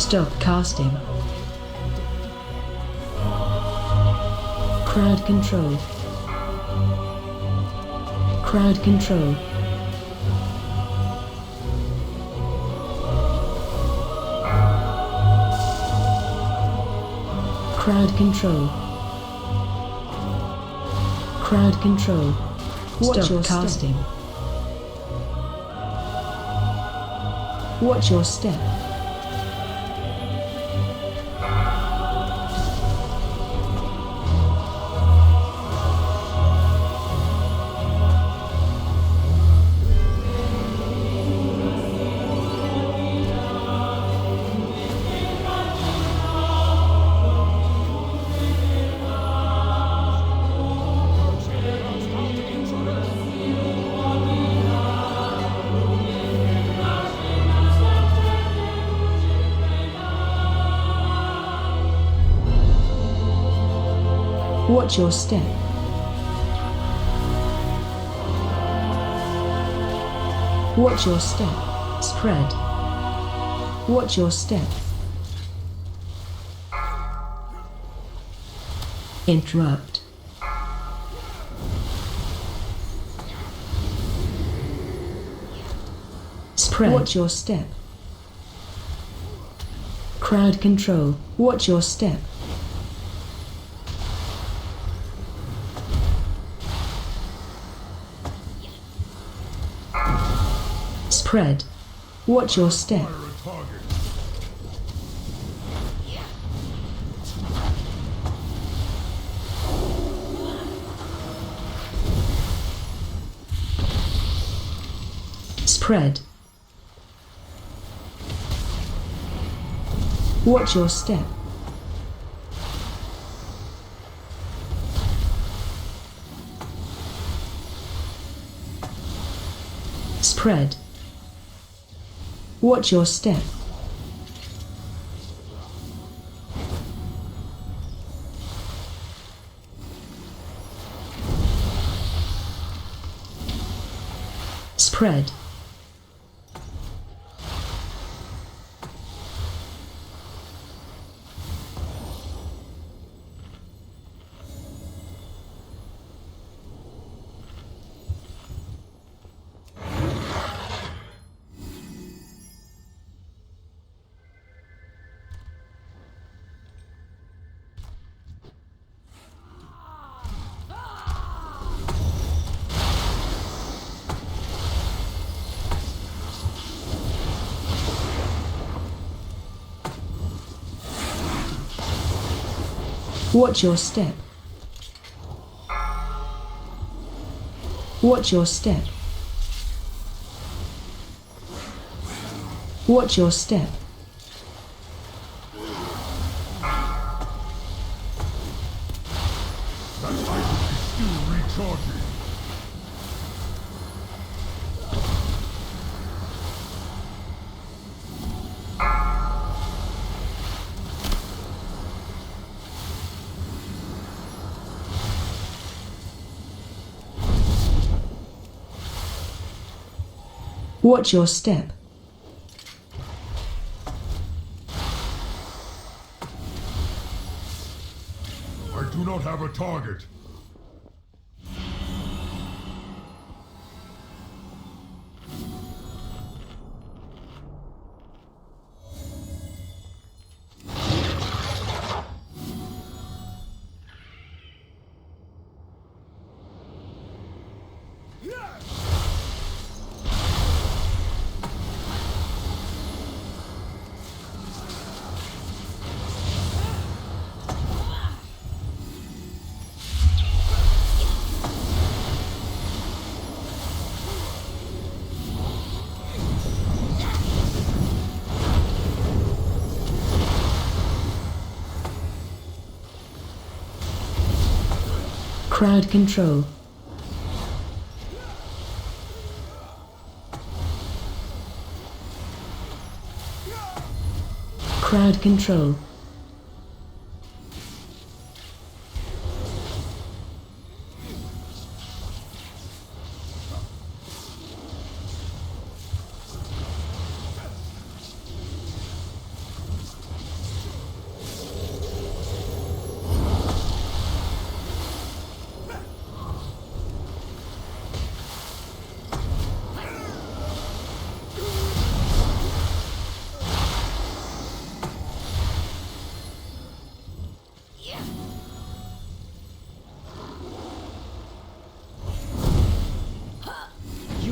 Stop casting. Crowd control. Crowd control. Crowd control. Crowd control. Watch your casting. Watch your step. Watch your step. Watch your step. Spread. Watch your step. Interrupt. Spread. Watch your step. Crowd control. Watch your step. Spread. Watch your step. Spread. Watch your step. Spread. Watch your step. Spread. Watch your step. Watch your step. Watch your step. That item is still recharging. Watch your step. I do not have a target. Crowd control. Crowd control.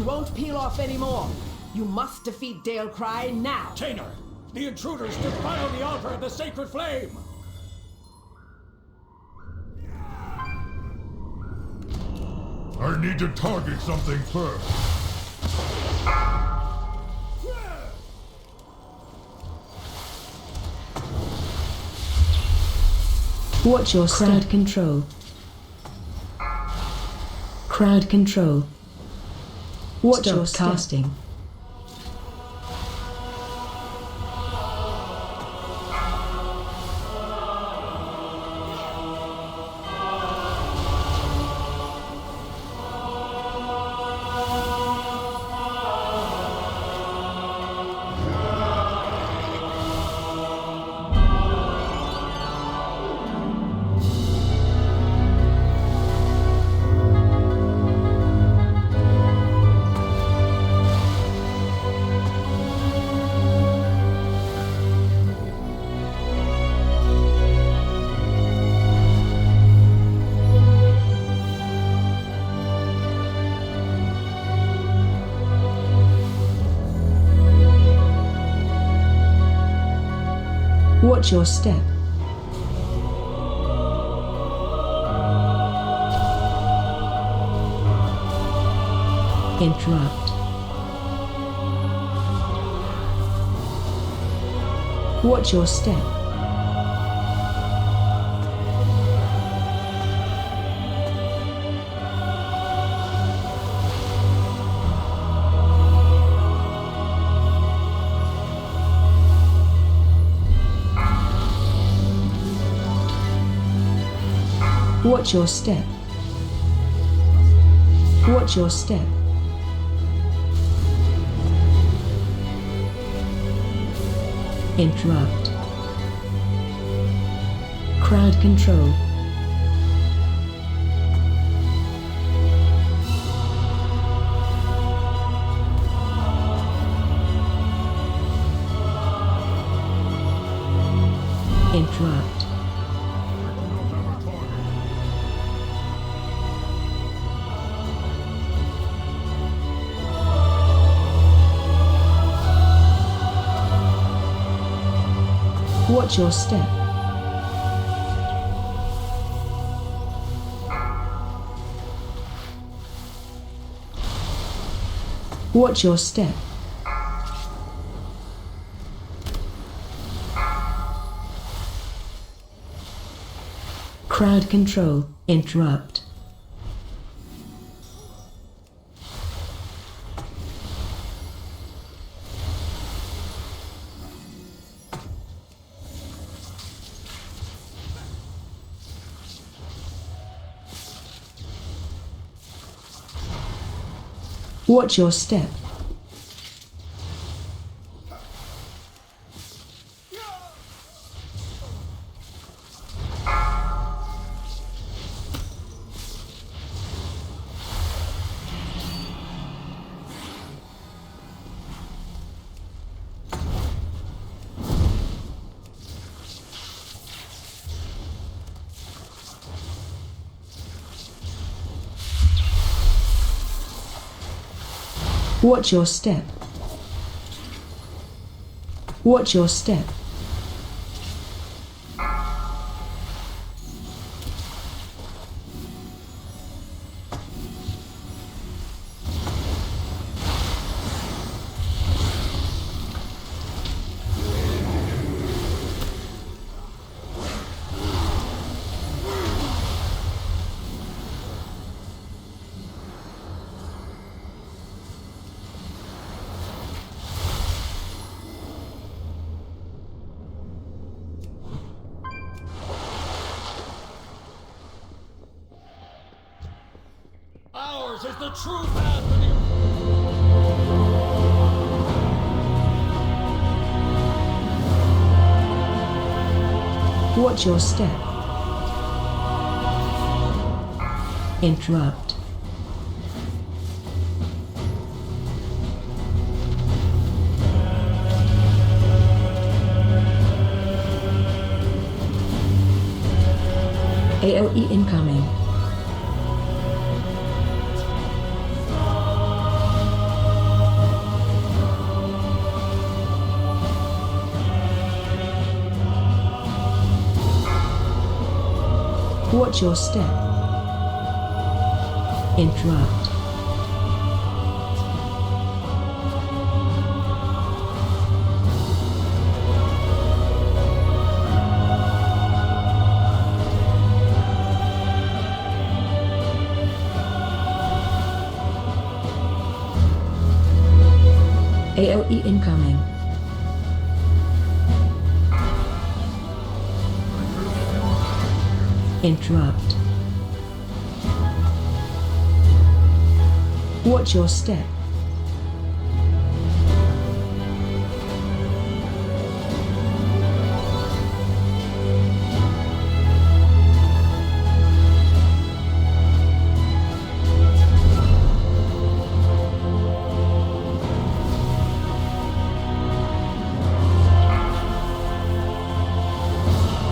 won't peel off anymore. You must defeat Dale Cry now. Tainer, the intruders defile the altar of the sacred flame! I need to target something first. Watch your crowd control. Crowd control. Watch your casting. Watch your step. Interrupt. Watch your step. Watch your step. Watch your step. Interrupt. Crowd control. Interrupt. Watch your step. Watch your step. Crowd control. Interrupt. Watch your step. Watch your step. Watch your step. Ours is the true path to the... Watch your step. Interrupt. AOE incoming. Watch your step. Interrupt. AOE incoming. Interrupt. Watch your step.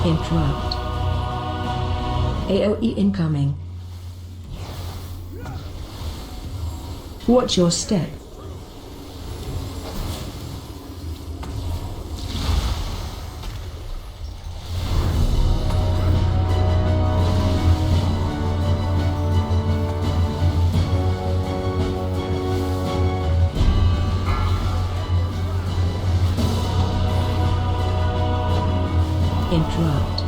Interrupt. AOE incoming. Watch your step. Interrupt.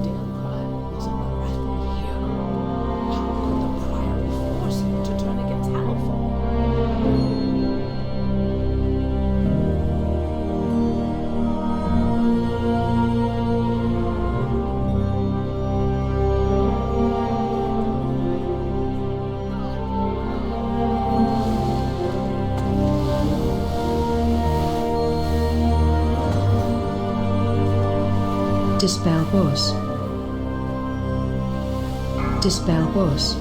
Dalcry is a miracle hero. How could the Priory force him to turn against Hammerfall? Dispel boss. Dispel boss.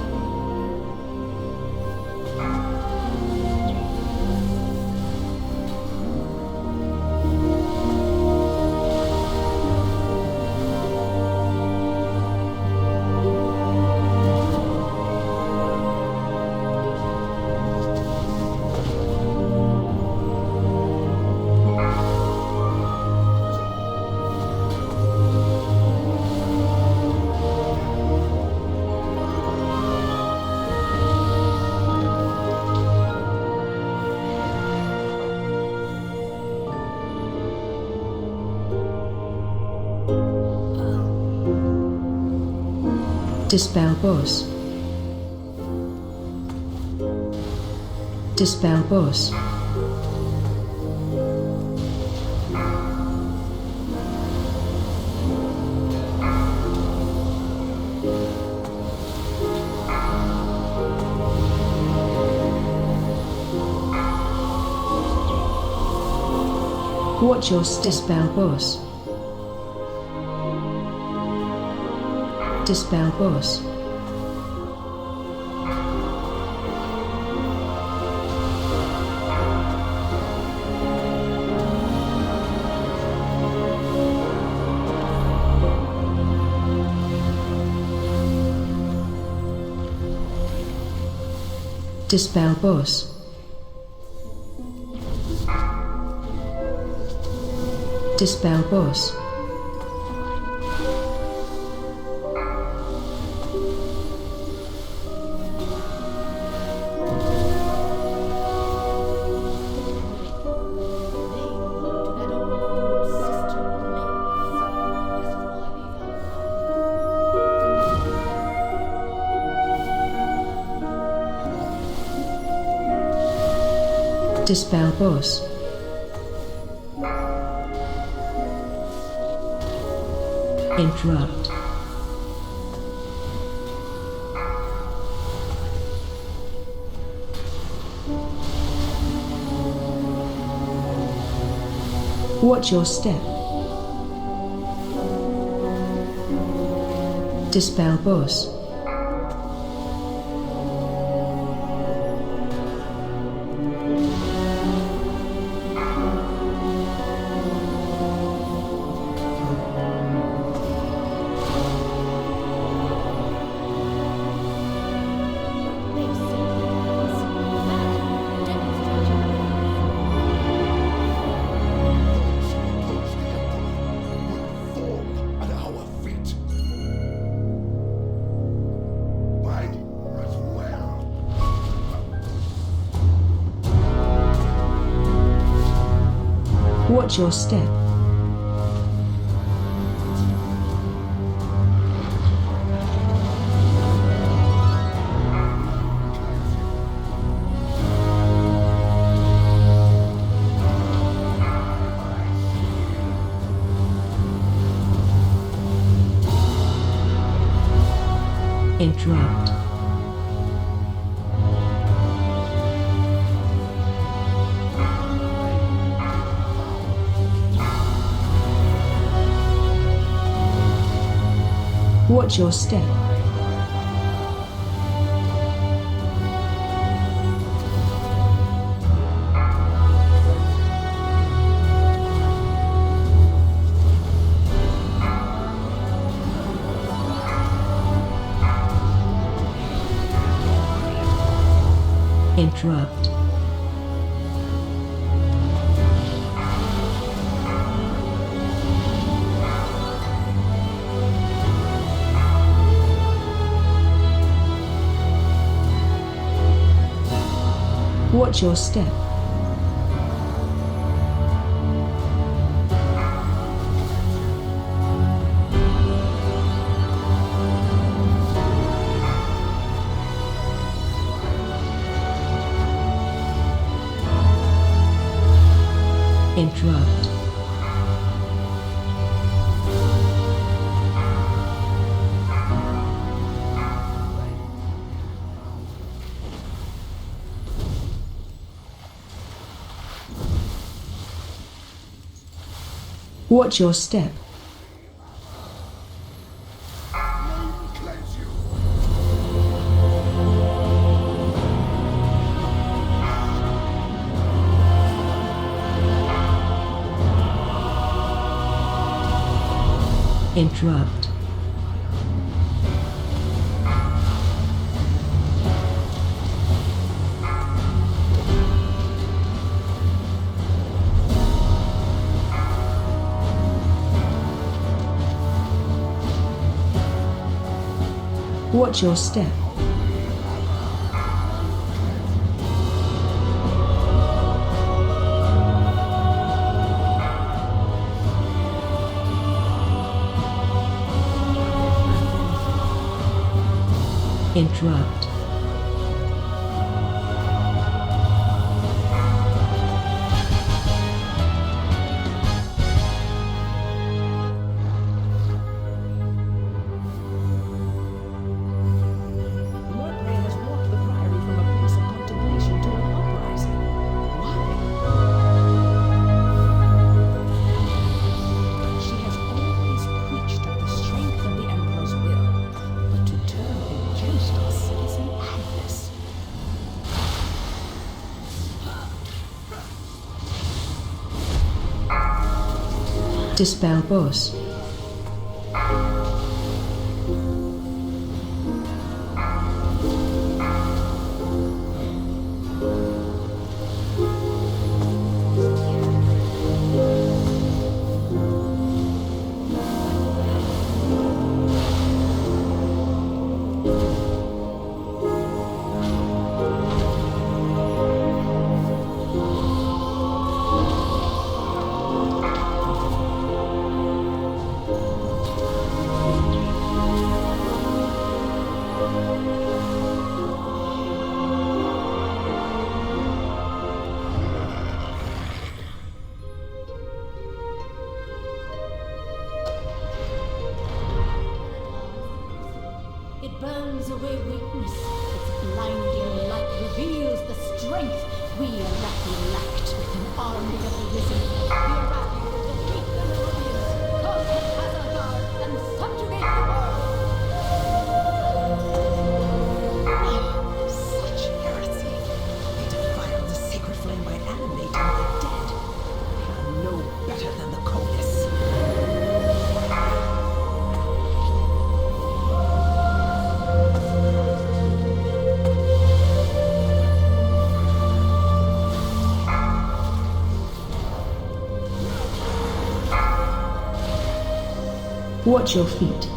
Dispel boss. Dispel boss. Watch your dispel boss. Dispel boss. Dispel boss. Dispel boss. Dispel boss. Interrupt. Watch your step. Dispel boss. Watch your step. Interrupt. Watch your step. Interrupt. Watch your step. Interrupt. Watch your step. Cleanse you. Interrupt. Watch your step. Interrupt. Lord Grey has walked the Priory from a place of contemplation to an uprising. Why? She has always preached of the strength of the Emperor's will, but to turn against us is madness. Dispel boss. It burns away weakness. Its blinding light reveals the strength we Arathi lacked. An army of the risen. The Arathi will defeat the Nerubians, conquer Khazar and subjugate the world. Such heresy! They defiled the sacred flame by animating the dead. They are no better than the Codes. Watch your feet.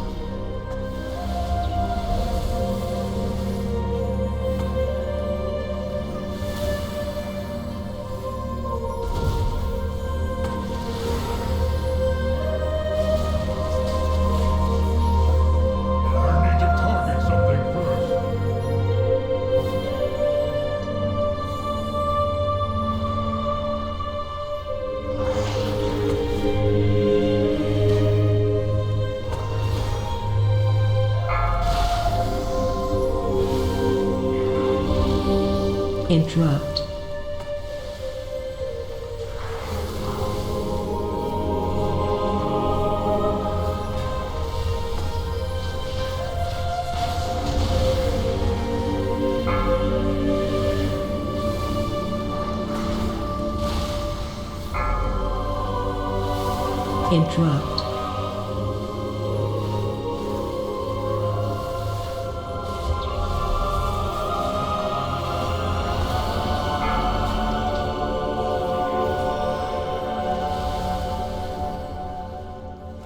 Interrupt. Interrupt.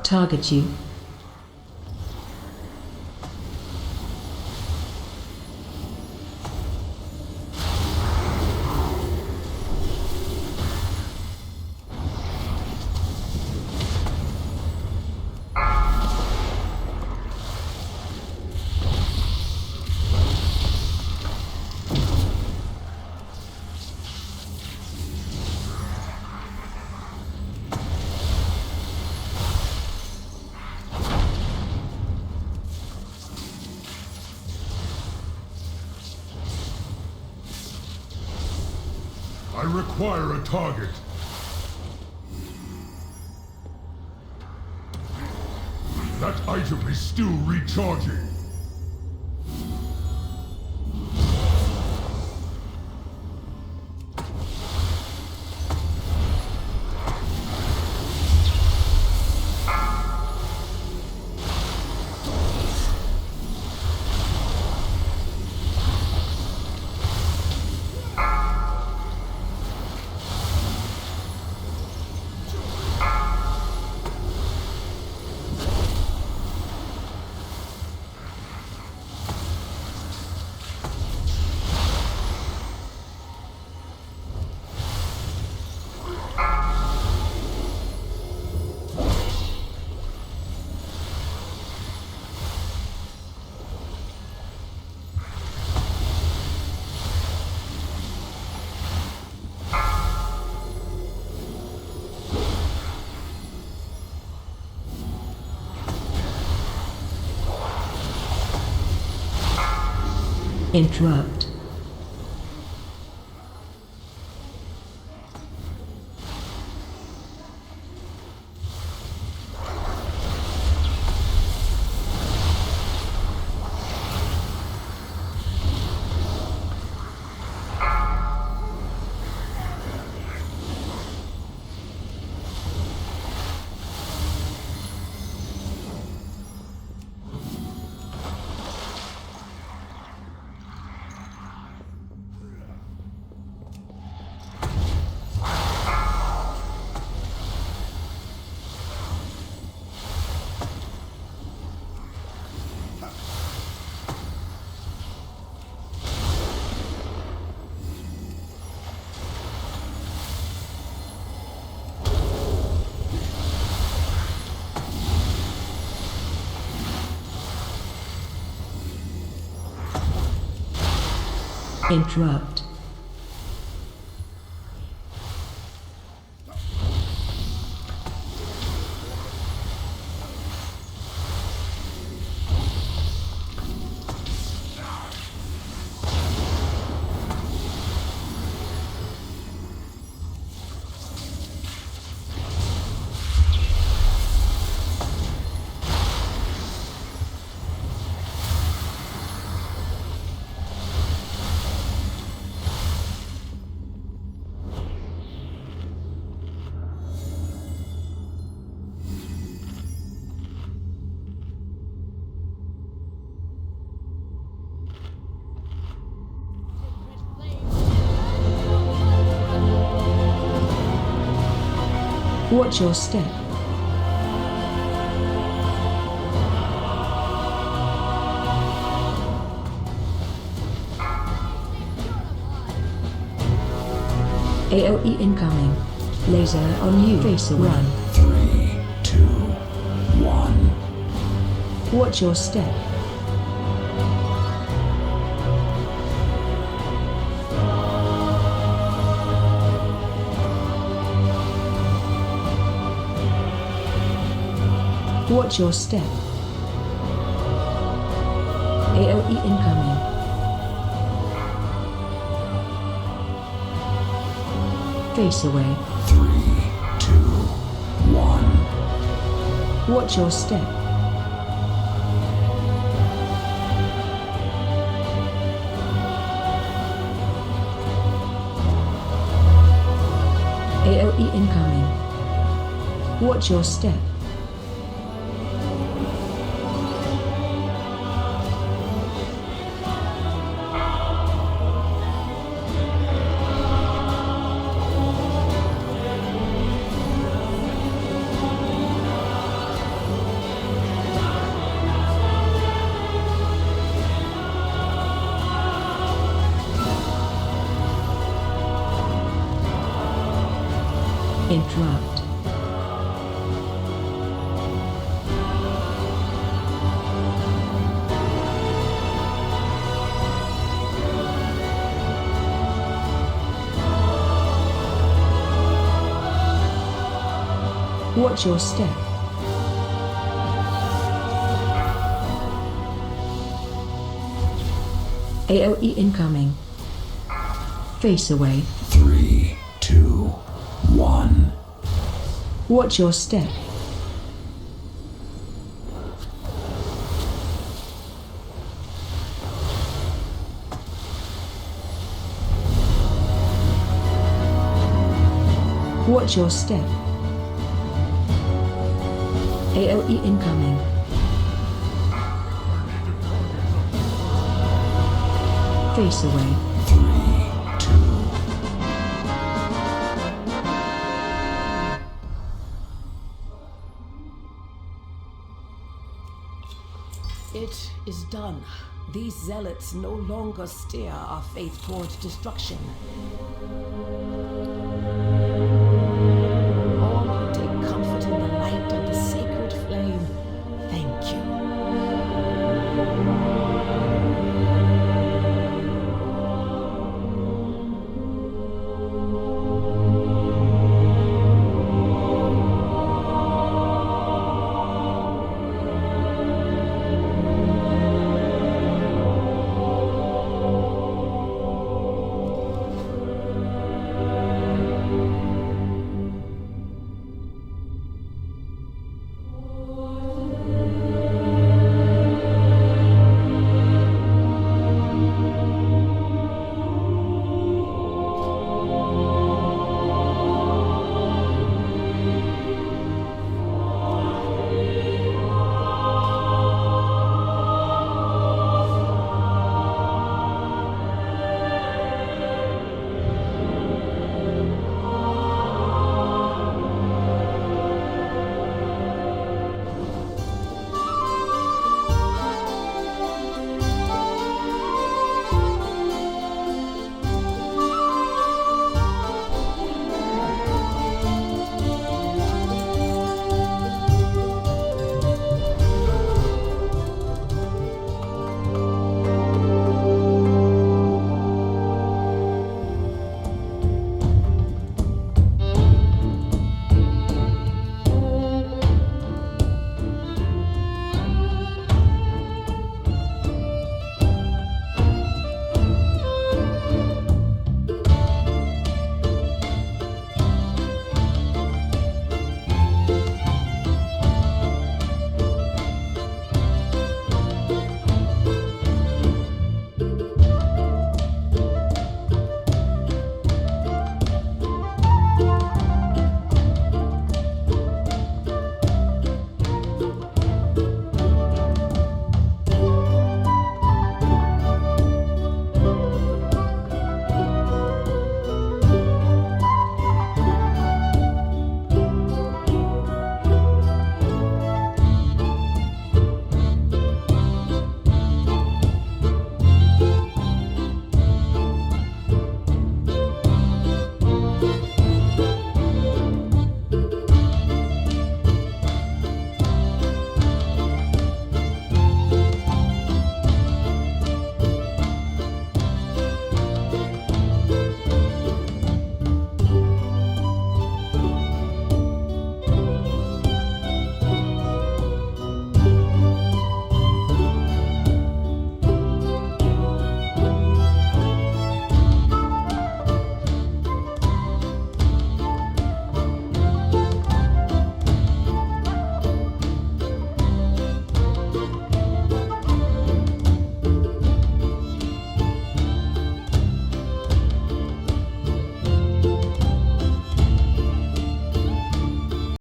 Target you. I require a target. That item is still recharging. Interrupt. Interrupt. Watch your step. AOE incoming. Laser on you. Face away. Run. 3, 2, 1. Watch your step. Watch your step. AOE incoming. Face away. 3, 2, 1. Watch your step. AOE incoming. Watch your step. Interrupt. Watch your step. AOE incoming. Face away. 3, 2, 1. Watch your step. Watch your step. AOE incoming. Face away. 3, 2. It is done. These zealots no longer steer our faith towards destruction.